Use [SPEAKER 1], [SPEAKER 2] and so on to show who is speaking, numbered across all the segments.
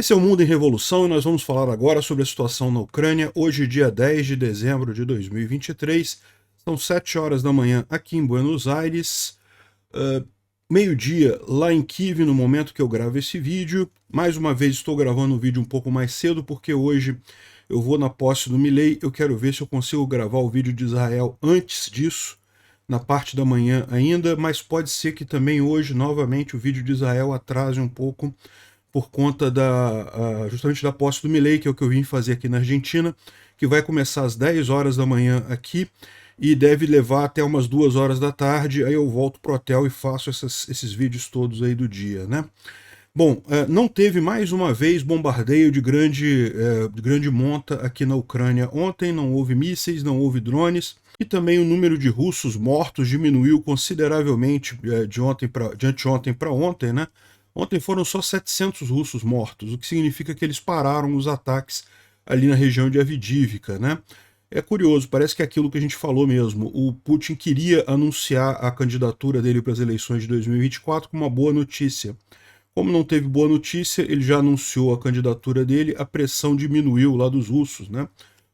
[SPEAKER 1] Esse é o Mundo em Revolução e nós vamos falar agora sobre a situação na Ucrânia. Hoje, dia 10 de dezembro de 2023, são 7 horas da manhã aqui em Buenos Aires, meio-dia lá em Kiev no momento que eu gravo esse vídeo. Mais uma vez estou gravando um vídeo um pouco mais cedo porque hoje eu vou na posse do Milei. Eu quero ver se eu consigo gravar o vídeo de Israel antes disso, na parte da manhã ainda, mas pode ser que também hoje, novamente, o vídeo de Israel atrase um pouco por conta justamente da posse do Milei, que é o que eu vim fazer aqui na Argentina, que vai começar às 10 horas da manhã aqui e deve levar até umas 2 horas da tarde, aí eu volto pro hotel e faço esses vídeos todos aí do dia, né? Bom, não teve mais uma vez bombardeio de grande monta aqui na Ucrânia ontem, não houve mísseis, não houve drones, e também o número de russos mortos diminuiu consideravelmente de anteontem para ontem, né? Ontem foram só 700 russos mortos, o que significa que eles pararam os ataques ali na região de Avdiivka, né? É curioso, parece que é aquilo que a gente falou mesmo. O Putin queria anunciar a candidatura dele para as eleições de 2024 com uma boa notícia. Como não teve boa notícia, ele já anunciou a candidatura dele, a pressão diminuiu lá dos russos, né?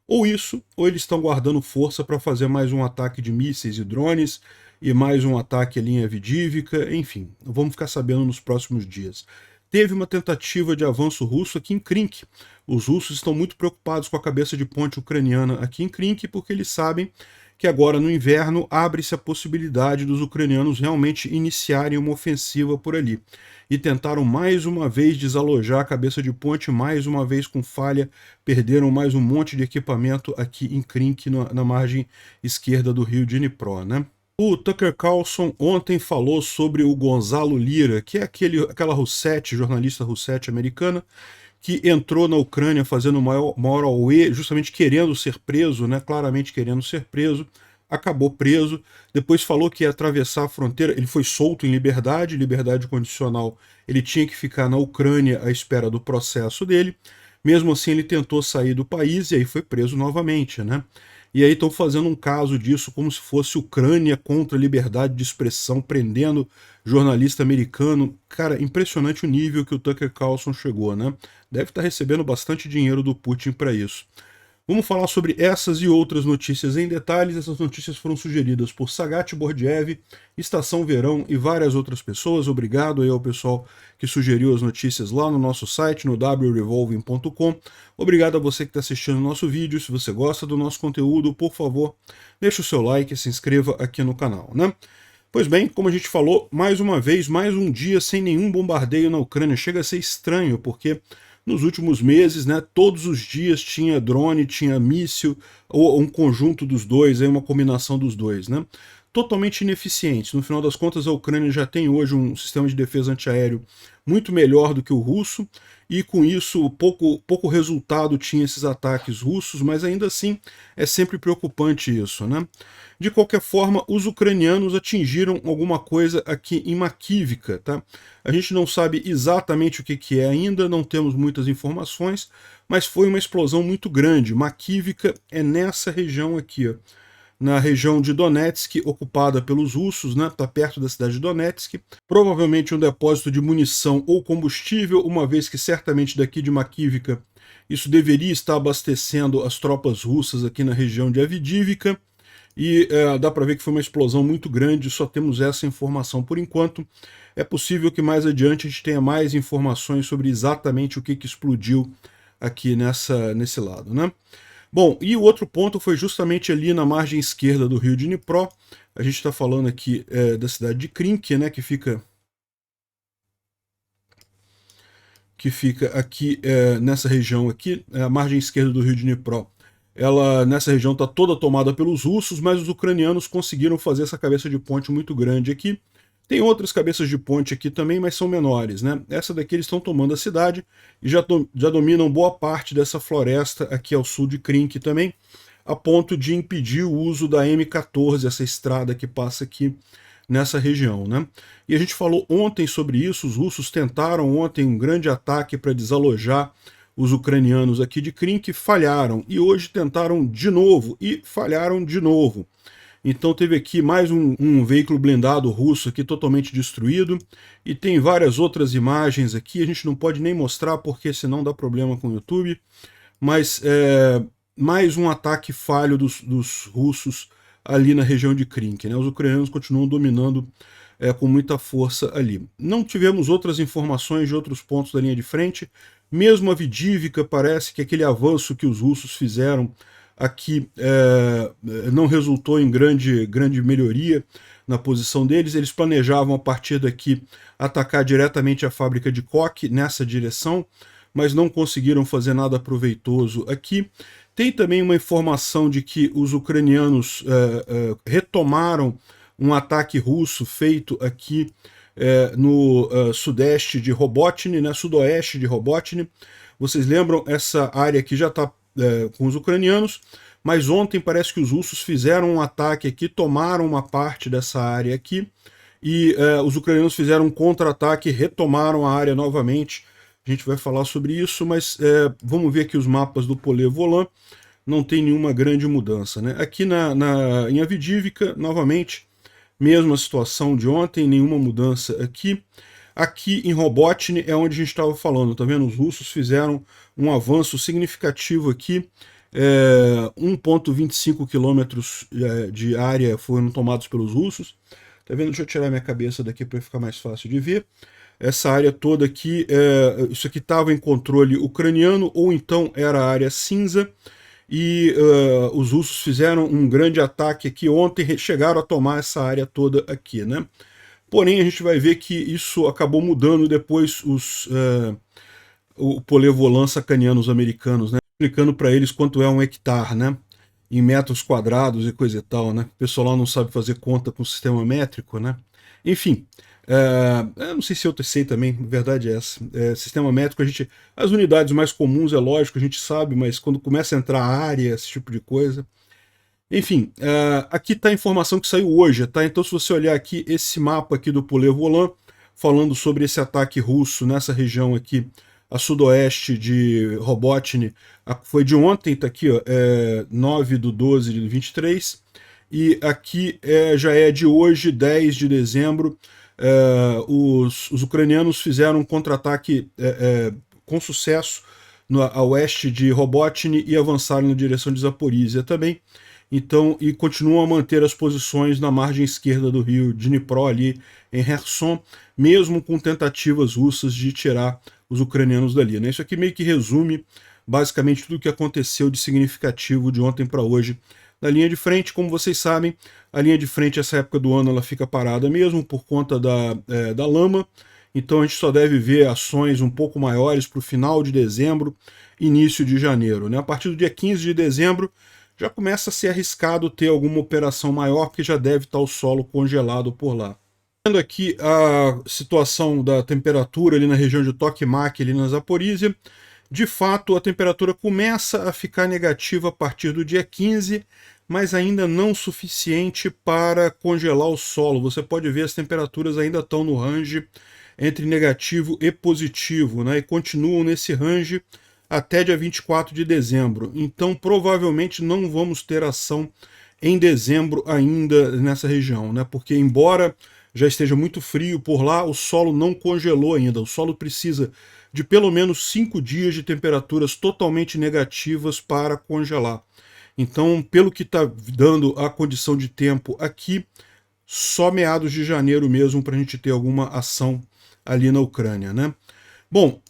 [SPEAKER 1] Ou isso, ou eles estão guardando força para fazer mais um ataque de mísseis e drones, e mais um ataque ali em Avdiivka, enfim, vamos ficar sabendo nos próximos dias. Teve uma tentativa de avanço russo aqui em Krink. Os russos estão muito preocupados com a cabeça de ponte ucraniana aqui em Krink, porque eles sabem que agora no inverno abre-se a possibilidade dos ucranianos realmente iniciarem uma ofensiva por ali. E tentaram mais uma vez desalojar a cabeça de ponte, mais uma vez com falha, perderam mais um monte de equipamento aqui em Krink, na margem esquerda do rio Dnipro, né? O Tucker Carlson ontem falou sobre o Gonzalo Lira, que é aquela Roussetti, jornalista Roussetti americana, que entrou na Ucrânia fazendo maior auê, justamente querendo ser preso, né, claramente querendo ser preso, acabou preso, depois falou que ia atravessar a fronteira, ele foi solto em liberdade condicional, ele tinha que ficar na Ucrânia à espera do processo dele, mesmo assim ele tentou sair do país e aí foi preso novamente, né? E aí estão fazendo um caso disso como se fosse Ucrânia contra a liberdade de expressão, prendendo jornalista americano. Cara, impressionante o nível que o Tucker Carlson chegou, né? Deve estar recebendo bastante dinheiro do Putin para isso. Vamos falar sobre essas e outras notícias em detalhes. Essas notícias foram sugeridas por Sagat Bordiev, Estação Verão e várias outras pessoas. Obrigado aí ao pessoal que sugeriu as notícias lá no nosso site, no wrevolving.com. Obrigado a você que está assistindo o nosso vídeo. Se você gosta do nosso conteúdo, por favor, deixe o seu like e se inscreva aqui no canal, né? Pois bem, como a gente falou, mais uma vez, mais um dia sem nenhum bombardeio na Ucrânia. Chega a ser estranho, porque nos últimos meses, né, todos os dias tinha drone, tinha míssil, ou um conjunto dos dois, aí uma combinação dos dois, né? Totalmente ineficientes. No final das contas, a Ucrânia já tem hoje um sistema de defesa antiaéreo muito melhor do que o russo, e com isso pouco resultado tinha esses ataques russos, mas ainda assim é sempre preocupante isso, né? De qualquer forma, os ucranianos atingiram alguma coisa aqui em Makivka, tá? A gente não sabe exatamente o que é ainda, não temos muitas informações, mas foi uma explosão muito grande. Makivka é nessa região aqui, ó, na região de Donetsk, ocupada pelos russos, né? Está perto da cidade de Donetsk. Provavelmente um depósito de munição ou combustível, uma vez que certamente daqui de Makivka isso deveria estar abastecendo as tropas russas aqui na região de Avdiivka. E dá para ver que foi uma explosão muito grande, só temos essa informação por enquanto. É possível que mais adiante a gente tenha mais informações sobre exatamente o que explodiu aqui nesse lado, né? Bom, e o outro ponto foi justamente ali na margem esquerda do rio Dnipro. A gente está falando aqui da cidade de Krink, né, que fica aqui nessa região aqui, a margem esquerda do rio Dnipro. Ela, nessa região, está toda tomada pelos russos, mas os ucranianos conseguiram fazer essa cabeça de ponte muito grande aqui. Tem outras cabeças de ponte aqui também, mas são menores, né? Essa daqui eles estão tomando a cidade e já dominam boa parte dessa floresta aqui ao sul de Krink também, a ponto de impedir o uso da M14, essa estrada que passa aqui nessa região, né? E a gente falou ontem sobre isso, os russos tentaram ontem um grande ataque para desalojar os ucranianos aqui de Krink, falharam, e hoje tentaram de novo, e falharam de novo. Então teve aqui mais um veículo blindado russo aqui totalmente destruído, e tem várias outras imagens aqui, a gente não pode nem mostrar porque senão dá problema com o YouTube, mas mais um ataque falho dos russos ali na região de Krink, né? Os ucranianos continuam dominando com muita força ali. Não tivemos outras informações de outros pontos da linha de frente, mesmo a Avdivka parece que aquele avanço que os russos fizeram aqui não resultou em grande melhoria na posição deles. Eles planejavam a partir daqui atacar diretamente a fábrica de coque nessa direção, mas não conseguiram fazer nada proveitoso aqui. Tem também uma informação de que os ucranianos retomaram um ataque russo feito aqui no sudeste de Robotny, né, sudoeste de Robotny. Vocês lembram, essa área aqui já está com os ucranianos, mas ontem parece que os russos fizeram um ataque aqui, tomaram uma parte dessa área aqui, e os ucranianos fizeram um contra-ataque, retomaram a área novamente. A gente vai falar sobre isso, mas vamos ver aqui os mapas do Polé-Volan, não tem nenhuma grande mudança, né? Aqui em Avdivka, novamente, mesma situação de ontem, nenhuma mudança aqui. Aqui em Robotny é onde a gente estava falando, tá vendo? Os russos fizeram um avanço significativo aqui, 1,25 quilômetros de área foram tomados pelos russos. Tá vendo? Deixa eu tirar minha cabeça daqui para ficar mais fácil de ver. Essa área toda aqui, isso aqui estava em controle ucraniano, ou então era a área cinza, e os russos fizeram um grande ataque aqui ontem, chegaram a tomar essa área toda aqui, né? Porém, a gente vai ver que isso acabou mudando depois o Polé-Volan sacaneando os americanos, né? Explicando para eles quanto é um hectare, né? Em metros quadrados e coisa e tal, né? O pessoal lá não sabe fazer conta com sistema métrico, né? Enfim, eu não sei se eu sei também, a verdade é essa. Sistema métrico, as unidades mais comuns, é lógico, a gente sabe, mas quando começa a entrar área, esse tipo de coisa... Enfim, aqui está a informação que saiu hoje, tá? Então se você olhar aqui, esse mapa aqui do Polé-Volan, falando sobre esse ataque russo nessa região aqui, a sudoeste de Robotny, foi de ontem, tá aqui, ó, 9/12 de 23, e aqui já é de hoje, 10 de dezembro, os ucranianos fizeram um contra-ataque com sucesso a oeste de Robotny e avançaram na direção de Zaporizhia também. Então, e continuam a manter as posições na margem esquerda do rio Dnipro, ali em Kherson, mesmo com tentativas russas de tirar os ucranianos dali, né? Isso aqui meio que resume basicamente tudo o que aconteceu de significativo de ontem para hoje na linha de frente. Como vocês sabem, a linha de frente, essa época do ano, ela fica parada mesmo por conta da lama, então a gente só deve ver ações um pouco maiores para o final de dezembro, início de janeiro, né? A partir do dia 15 de dezembro, já começa a ser arriscado ter alguma operação maior, porque já deve estar o solo congelado por lá. Vendo aqui a situação da temperatura ali na região de Tokmak, ali na Zaporizhia, de fato a temperatura começa a ficar negativa a partir do dia 15, mas ainda não suficiente para congelar o solo. Você pode ver as temperaturas ainda estão no range entre negativo e positivo, né? E continuam nesse range até dia 24 de dezembro. Então, provavelmente não vamos ter ação em dezembro ainda nessa região, né? Porque, embora já esteja muito frio por lá, o solo não congelou ainda. O solo precisa de pelo menos 5 dias de temperaturas totalmente negativas para congelar. Então, pelo que está dando a condição de tempo aqui, só meados de janeiro mesmo para a gente ter alguma ação ali na Ucrânia, né? Bom,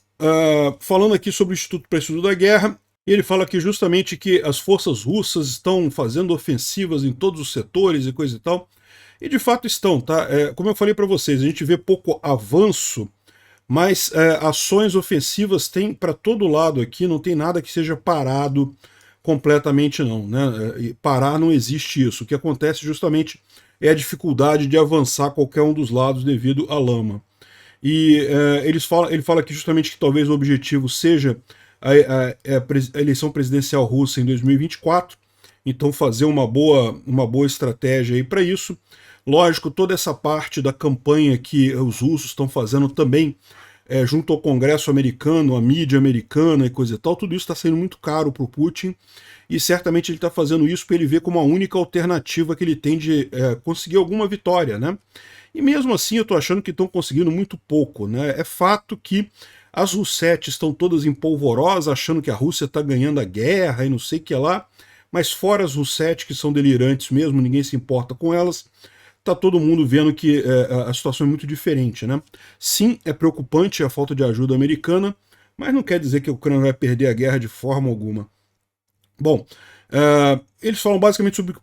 [SPEAKER 1] falando aqui sobre o Instituto para Estudo da Guerra, ele fala aqui justamente que as forças russas estão fazendo ofensivas em todos os setores e coisa e tal, e de fato estão, tá? Como eu falei para vocês, a gente vê pouco avanço, mas ações ofensivas tem para todo lado aqui, não tem nada que seja parado completamente não, né? Parar não existe isso, o que acontece justamente é a dificuldade de avançar qualquer um dos lados devido à lama. E ele fala aqui justamente que talvez o objetivo seja a eleição presidencial russa em 2024, então fazer uma boa estratégia aí para isso. Lógico, toda essa parte da campanha que os russos estão fazendo também junto ao Congresso americano, a mídia americana e coisa e tal, tudo isso está sendo muito caro para o Putin, e certamente ele está fazendo isso para ele ver como a única alternativa que ele tem de conseguir alguma vitória, né? E mesmo assim eu estou achando que estão conseguindo muito pouco, né? É fato que as Russetes estão todas em polvorosa, achando que a Rússia está ganhando a guerra e não sei o que lá, mas fora as Russetes, que são delirantes mesmo, ninguém se importa com elas, tá todo mundo vendo que a situação é muito diferente, né? Sim, é preocupante a falta de ajuda americana, mas não quer dizer que a Ucrânia vai perder a guerra de forma alguma. Bom, eles falam basicamente sobre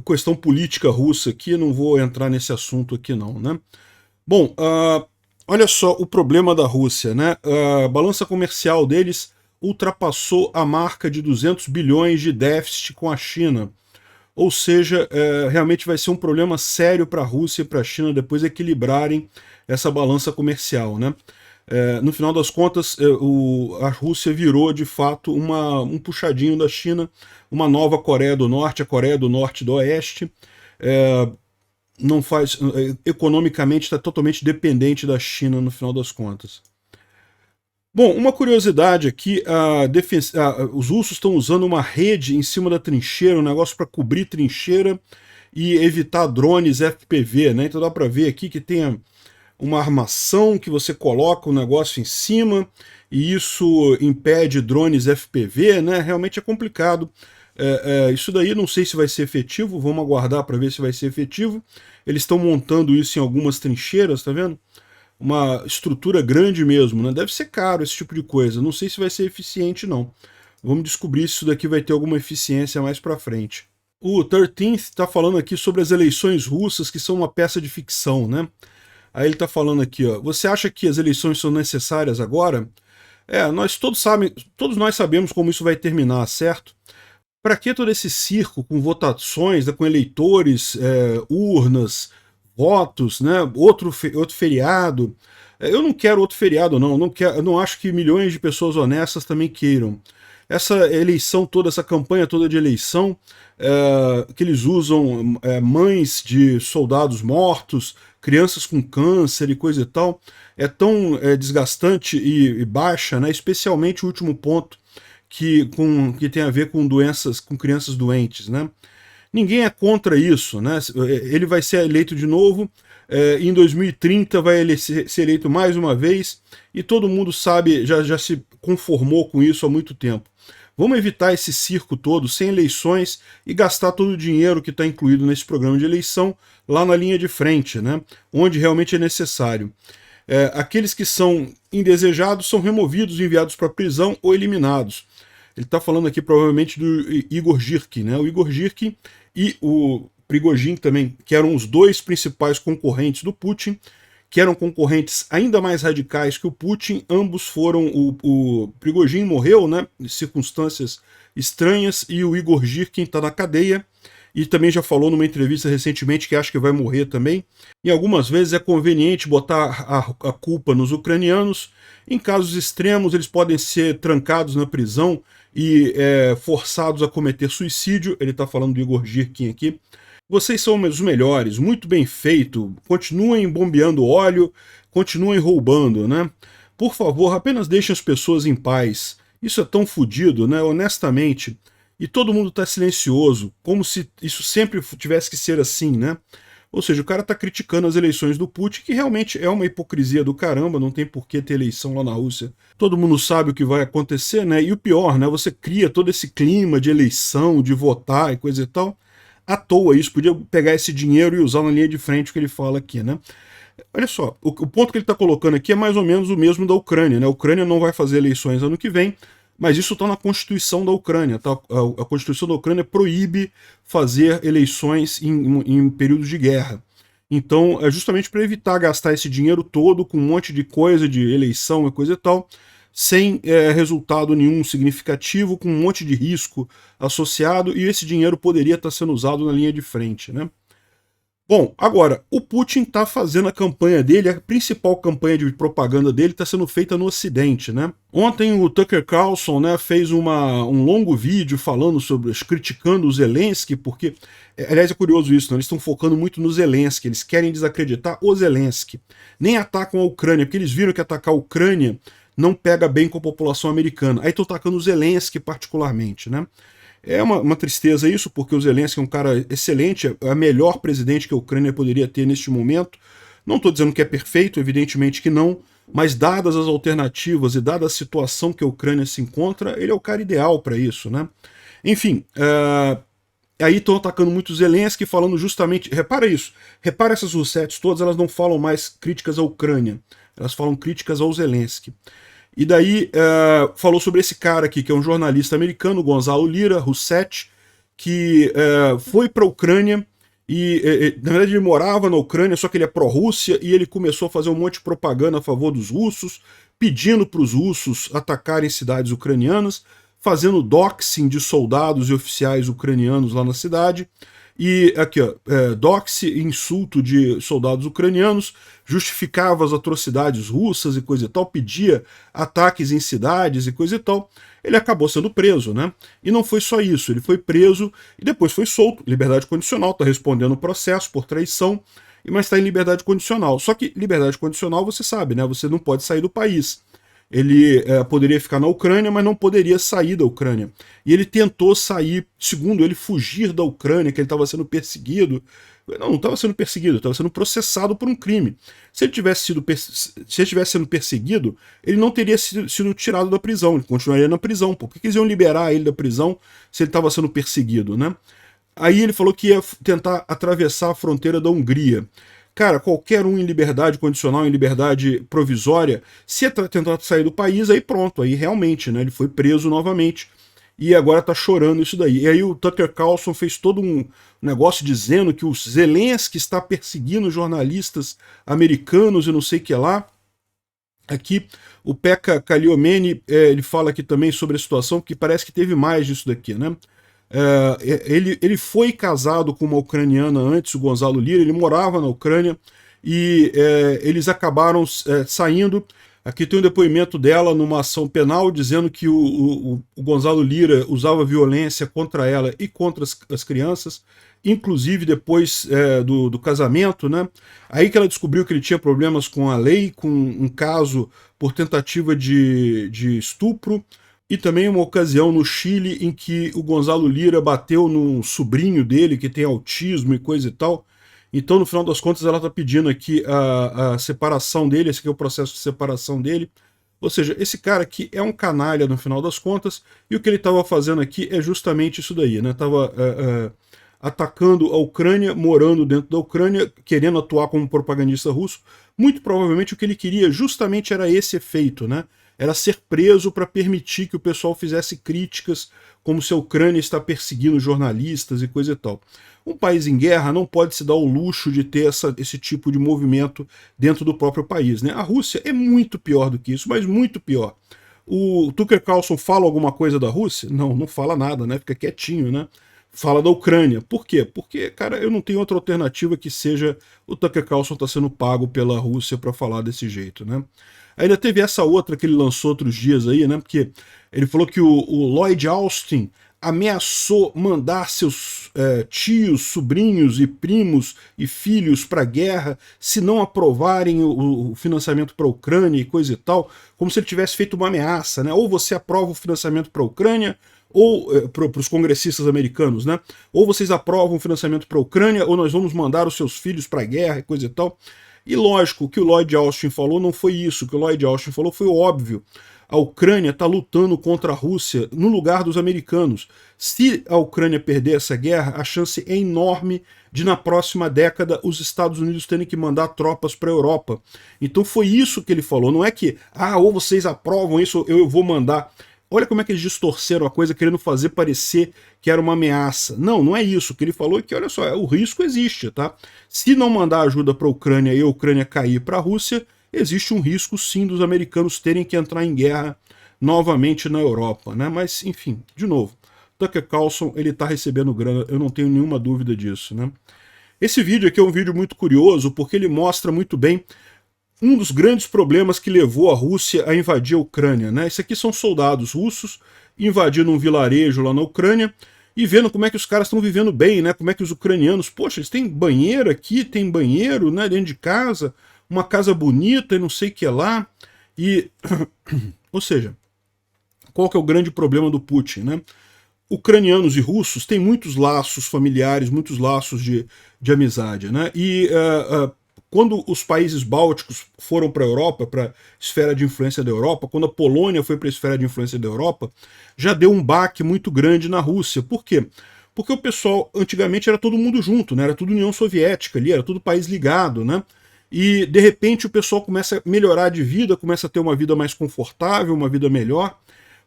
[SPEAKER 1] questão política russa aqui, não vou entrar nesse assunto aqui não, né? Bom, olha só o problema da Rússia, né? A balança comercial deles ultrapassou a marca de 200 bilhões de déficit com a China. Ou seja, realmente vai ser um problema sério para a Rússia e para a China depois equilibrarem essa balança comercial, né? No final das contas, a Rússia virou de fato um puxadinho da China, uma nova Coreia do Norte, a Coreia do Norte e do Oeste. Não faz, economicamente está totalmente dependente da China no final das contas. Bom, uma curiosidade aqui, os russos estão usando uma rede em cima da trincheira, um negócio para cobrir trincheira e evitar drones FPV, né? Então dá para ver aqui que tem uma armação que você coloca o negócio em cima e isso impede drones FPV, né? Realmente é complicado. Isso daí não sei se vai ser efetivo, vamos aguardar para ver se vai ser efetivo. Eles estão montando isso em algumas trincheiras, tá vendo? Uma estrutura grande mesmo, né? Deve ser caro esse tipo de coisa, não sei se vai ser eficiente não. Vamos descobrir se isso daqui vai ter alguma eficiência mais para frente. O 13th está falando aqui sobre as eleições russas, que são uma peça de ficção, né? Aí ele está falando aqui, ó, você acha que as eleições são necessárias agora? Todos nós sabemos como isso vai terminar, certo? Para que todo esse circo com votações, com eleitores, urnas, votos, né? Outro feriado? Eu não quero outro feriado, não. Eu não acho que milhões de pessoas honestas também queiram. Essa eleição toda, essa campanha toda de eleição, que eles usam mães de soldados mortos, crianças com câncer e coisa e tal, é tão desgastante e baixa, né? Especialmente o último ponto, que tem a ver com doenças, com crianças doentes, né? Ninguém é contra isso, né? Ele vai ser eleito de novo, em 2030 vai ser eleito mais uma vez, e todo mundo sabe, já se conformou com isso há muito tempo. Vamos evitar esse circo todo, sem eleições, e gastar todo o dinheiro que está incluído nesse programa de eleição lá na linha de frente, né? Onde realmente é necessário. Aqueles que são indesejados são removidos, enviados para a prisão ou eliminados. Ele está falando aqui provavelmente do Igor Girkin, né? O Igor Girkin e o Prigozhin também, que eram os dois principais concorrentes do Putin, que eram concorrentes ainda mais radicais que o Putin. Ambos foram, o Prigozhin morreu, né, em circunstâncias estranhas, e o Igor Girkin está na cadeia, e também já falou numa entrevista recentemente que acha que vai morrer também. E algumas vezes é conveniente botar a culpa nos ucranianos. Em casos extremos, eles podem ser trancados na prisão e forçados a cometer suicídio. Ele está falando do Igor Girkin aqui. Vocês são os melhores, muito bem feito, continuem bombeando óleo, continuem roubando, né? Por favor, apenas deixem as pessoas em paz. Isso é tão fodido, né? Honestamente. E todo mundo está silencioso, como se isso sempre tivesse que ser assim, né? Ou seja, o cara está criticando as eleições do Putin, que realmente é uma hipocrisia do caramba, não tem por que ter eleição lá na Rússia. Todo mundo sabe o que vai acontecer, né? E o pior, né? Você cria todo esse clima de eleição, de votar e coisa e tal, à toa. Isso podia pegar esse dinheiro e usar na linha de frente, o que ele fala aqui, né? Olha só, o ponto que ele está colocando aqui é mais ou menos o mesmo da Ucrânia, né? A Ucrânia não vai fazer eleições ano que vem, mas isso está na Constituição da Ucrânia, tá? A Constituição da Ucrânia proíbe fazer eleições em períodos de guerra. Então, é justamente para evitar gastar esse dinheiro todo com um monte de coisa, de eleição e coisa e tal, sem resultado nenhum significativo, com um monte de risco associado, e esse dinheiro poderia estar sendo usado na linha de frente, né? Bom, agora, o Putin está fazendo a campanha dele, a principal campanha de propaganda dele está sendo feita no Ocidente, né? Ontem o Tucker Carlson, né, fez um longo vídeo falando sobre, criticando o Zelensky, porque, aliás, é curioso isso, né? Eles estão focando muito no Zelensky, eles querem desacreditar o Zelensky. Nem atacam a Ucrânia, porque eles viram que atacar a Ucrânia não pega bem com a população americana. Aí estão atacando o Zelensky particularmente, né? É uma tristeza isso, porque o Zelensky é um cara excelente, é a melhor presidente que a Ucrânia poderia ter neste momento. Não estou dizendo que é perfeito, evidentemente que não, mas dadas as alternativas e dada a situação que a Ucrânia se encontra, ele é o cara ideal para isso, né? Enfim, aí estão atacando muito o Zelensky, falando justamente... Repara isso, repara essas russetes todas, elas não falam mais críticas à Ucrânia, elas falam críticas ao Zelensky. E daí falou sobre esse cara aqui, que é um jornalista americano, Gonzalo Lira, Russetti, que foi para a Ucrânia e, na verdade, ele morava na Ucrânia, só que ele é pró-Rússia, e ele começou a fazer um monte de propaganda a favor dos russos, pedindo para os russos atacarem cidades ucranianas, fazendo doxing de soldados e oficiais ucranianos lá na cidade. E aqui, ó, doxing, insulto de soldados ucranianos, justificava as atrocidades russas e coisa e tal, pedia ataques em cidades e coisa e tal. Ele acabou sendo preso, né? E não foi só isso, ele foi preso e depois foi solto, liberdade condicional, está respondendo o processo por traição, mas está em liberdade condicional. Só que liberdade condicional, você sabe, né? Você não pode sair do país. Ele poderia ficar na Ucrânia, mas não poderia sair da Ucrânia. E ele tentou sair, segundo ele, fugir da Ucrânia, que ele estava sendo perseguido. Não estava sendo perseguido, estava sendo processado por um crime. Se ele tivesse sendo perseguido, ele não teria sido tirado da prisão, ele continuaria na prisão. Por que eles iam liberar ele da prisão se ele estava sendo perseguido, né? Aí ele falou que ia tentar atravessar a fronteira da Hungria. Cara, qualquer um em liberdade condicional, em liberdade provisória, se tentar sair do país, aí pronto, aí realmente, né? Ele foi preso novamente e agora tá chorando isso daí. E aí o Tucker Carlson fez todo um negócio dizendo que o Zelensky está perseguindo jornalistas americanos e não sei o que lá. Aqui o Pekka Kaliomeni, ele fala aqui também sobre a situação, que parece que teve mais disso daqui, né? Ele foi casado com uma ucraniana antes, o Gonzalo Lira, ele morava na Ucrânia e eles acabaram saindo. Aqui tem um depoimento dela numa ação penal dizendo que o Gonzalo Lira usava violência contra ela e contra as crianças, inclusive depois do casamento, né? Aí que ela descobriu que ele tinha problemas com a lei, com um caso por tentativa de estupro, e também uma ocasião no Chile em que o Gonzalo Lira bateu num sobrinho dele que tem autismo e coisa e tal. Então, no final das contas, ela está pedindo aqui a separação dele, esse aqui é o processo de separação dele. Ou seja, esse cara aqui é um canalha no final das contas, e o que ele estava fazendo aqui é justamente isso daí, né? Estava atacando a Ucrânia, morando dentro da Ucrânia, querendo atuar como propagandista russo. Muito provavelmente o que ele queria justamente era esse efeito, né? Era ser preso para permitir que o pessoal fizesse críticas, como se a Ucrânia está perseguindo jornalistas e coisa e tal. Um país em guerra não pode se dar o luxo de ter esse tipo de movimento dentro do próprio país, né? A Rússia é muito pior do que isso, mas muito pior. O Tucker Carlson fala alguma coisa da Rússia? Não, não fala nada, né? Fica quietinho, né? Fala da Ucrânia. Por quê? Porque, cara, eu não tenho outra alternativa que seja o Tucker Carlson tá sendo pago pela Rússia para falar desse jeito, né? Ainda teve essa outra que ele lançou outros dias aí, né? Porque ele falou que o Lloyd Austin ameaçou mandar seus tios, sobrinhos e primos e filhos para a guerra se não aprovarem o financiamento para a Ucrânia e coisa e tal, como se ele tivesse feito uma ameaça, né? Ou você aprova o financiamento para a Ucrânia, ou para os congressistas americanos, né? Ou vocês aprovam o financiamento para a Ucrânia, ou nós vamos mandar os seus filhos para a guerra e coisa e tal. E lógico, o que o Lloyd Austin falou não foi isso, o que o Lloyd Austin falou foi óbvio. A Ucrânia está lutando contra a Rússia no lugar dos americanos. Se a Ucrânia perder essa guerra, a chance é enorme de, na próxima década, os Estados Unidos terem que mandar tropas para a Europa. Então foi isso que ele falou. Não é que, ou vocês aprovam isso, eu vou mandar. Olha como é que eles distorceram a coisa, querendo fazer parecer que era uma ameaça. Não, não é isso. O que ele falou é que, olha só, o risco existe, tá? Se não mandar ajuda para a Ucrânia e a Ucrânia cair para a Rússia, existe um risco sim dos americanos terem que entrar em guerra novamente na Europa, né? Mas, enfim, de novo, Tucker Carlson, ele tá recebendo grana, eu não tenho nenhuma dúvida disso, né? Esse vídeo aqui é um vídeo muito curioso porque ele mostra muito bem um dos grandes problemas que levou a Rússia a invadir a Ucrânia, né? Isso aqui são soldados russos invadindo um vilarejo lá na Ucrânia e vendo como é que os caras estão vivendo bem, né? Como é que os ucranianos, poxa, eles têm banheiro aqui, tem banheiro, né, dentro de casa, uma casa bonita e não sei o que lá. E, ou seja, qual que é o grande problema do Putin, né? Ucranianos e russos têm muitos laços familiares, muitos laços de amizade, né? E quando os países bálticos foram para a Europa, para a esfera de influência da Europa, quando a Polônia foi para a esfera de influência da Europa, já deu um baque muito grande na Rússia. Por quê? Porque o pessoal, antigamente era todo mundo junto, né? Era tudo União Soviética ali, era tudo país ligado, né? E de repente o pessoal começa a melhorar de vida, começa a ter uma vida mais confortável, uma vida melhor.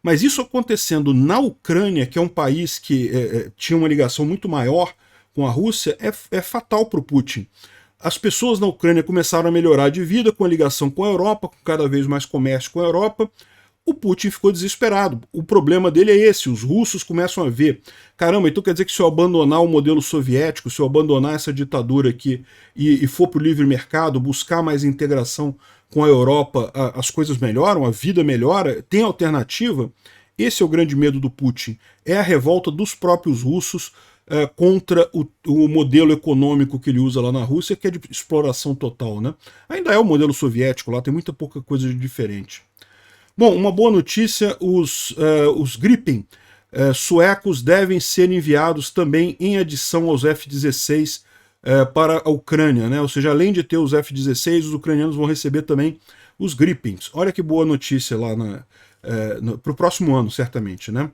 [SPEAKER 1] Mas isso acontecendo na Ucrânia, que é um país que tinha uma ligação muito maior com a Rússia, é fatal para o Putin. As pessoas na Ucrânia começaram a melhorar de vida com a ligação com a Europa, com cada vez mais comércio com a Europa. O Putin ficou desesperado. O problema dele é esse, os russos começam a ver, caramba, então quer dizer que se eu abandonar o modelo soviético, se eu abandonar essa ditadura aqui e for para o livre mercado, buscar mais integração com a Europa, as coisas melhoram, a vida melhora, tem alternativa? Esse é o grande medo do Putin, é a revolta dos próprios russos contra o modelo econômico que ele usa lá na Rússia, que é de exploração total, né? Ainda é o modelo soviético lá, tem muita pouca coisa de diferente. Bom, uma boa notícia, os Gripen suecos devem ser enviados também em adição aos F-16 para a Ucrânia, né? Ou seja, além de ter os F-16, os ucranianos vão receber também os Gripens. Olha que boa notícia lá para o próximo ano, certamente, né?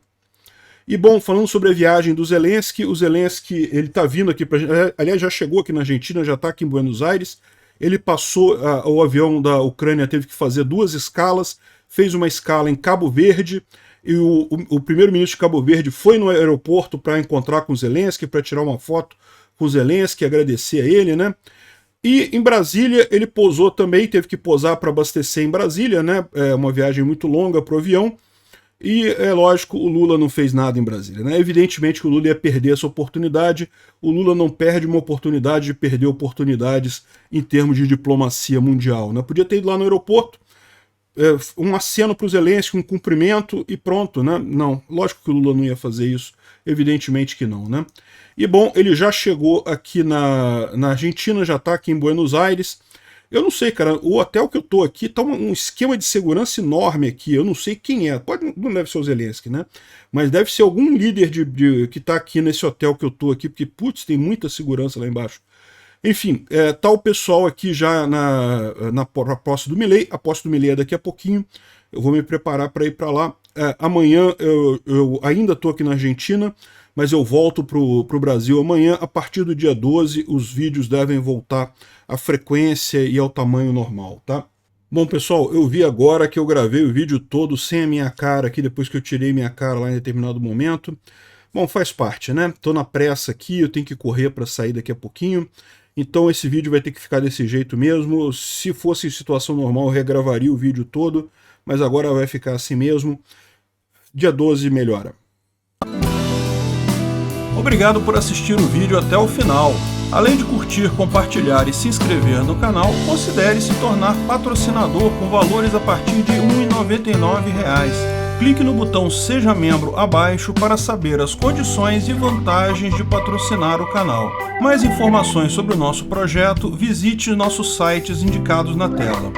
[SPEAKER 1] E bom, falando sobre a viagem do Zelensky, o Zelensky, ele está vindo aqui para, aliás, já chegou aqui na Argentina, já está aqui em Buenos Aires. Ele passou, o avião da Ucrânia teve que fazer 2 escalas, fez uma escala em Cabo Verde, e o primeiro-ministro de Cabo Verde foi no aeroporto para encontrar com o Zelensky, para tirar uma foto com o Zelensky, agradecer a ele, né? E em Brasília ele pousou também, teve que pousar para abastecer em Brasília, né? É uma viagem muito longa para o avião. E é lógico, o Lula não fez nada em Brasília, né? Evidentemente que o Lula ia perder essa oportunidade. O Lula não perde uma oportunidade de perder oportunidades em termos de diplomacia mundial, né? Podia ter ido lá no aeroporto, um aceno para o Zelensky, um cumprimento e pronto, né? Não, lógico que o Lula não ia fazer isso, evidentemente que não, né? E bom, ele já chegou aqui na Argentina, já está aqui em Buenos Aires. Eu não sei, cara, o hotel que eu tô aqui tá um esquema de segurança enorme aqui, eu não sei quem é, não deve ser o Zelensky, né? Mas deve ser algum líder que tá aqui nesse hotel que eu tô aqui, porque, putz, tem muita segurança lá embaixo. Enfim, tá o pessoal aqui já na posse do Milei, a posse do Milei é daqui a pouquinho, eu vou me preparar para ir para lá. Amanhã eu ainda tô aqui na Argentina, mas eu volto pro Brasil amanhã. A partir do dia 12, os vídeos devem voltar à frequência e ao tamanho normal, tá? Bom, pessoal, eu vi agora que eu gravei o vídeo todo sem a minha cara aqui, depois que eu tirei minha cara lá em determinado momento. Bom, faz parte, né? Tô na pressa aqui, eu tenho que correr para sair daqui a pouquinho. Então esse vídeo vai ter que ficar desse jeito mesmo. Se fosse situação normal, eu regravaria o vídeo todo, mas agora vai ficar assim mesmo. Dia 12 melhora. Obrigado por assistir o vídeo até o final. Além de curtir, compartilhar e se inscrever no canal, considere se tornar patrocinador com valores a partir de R$ 1,99. Clique no botão Seja Membro abaixo para saber as condições e vantagens de patrocinar o canal. Mais informações sobre o nosso projeto, visite nossos sites indicados na tela.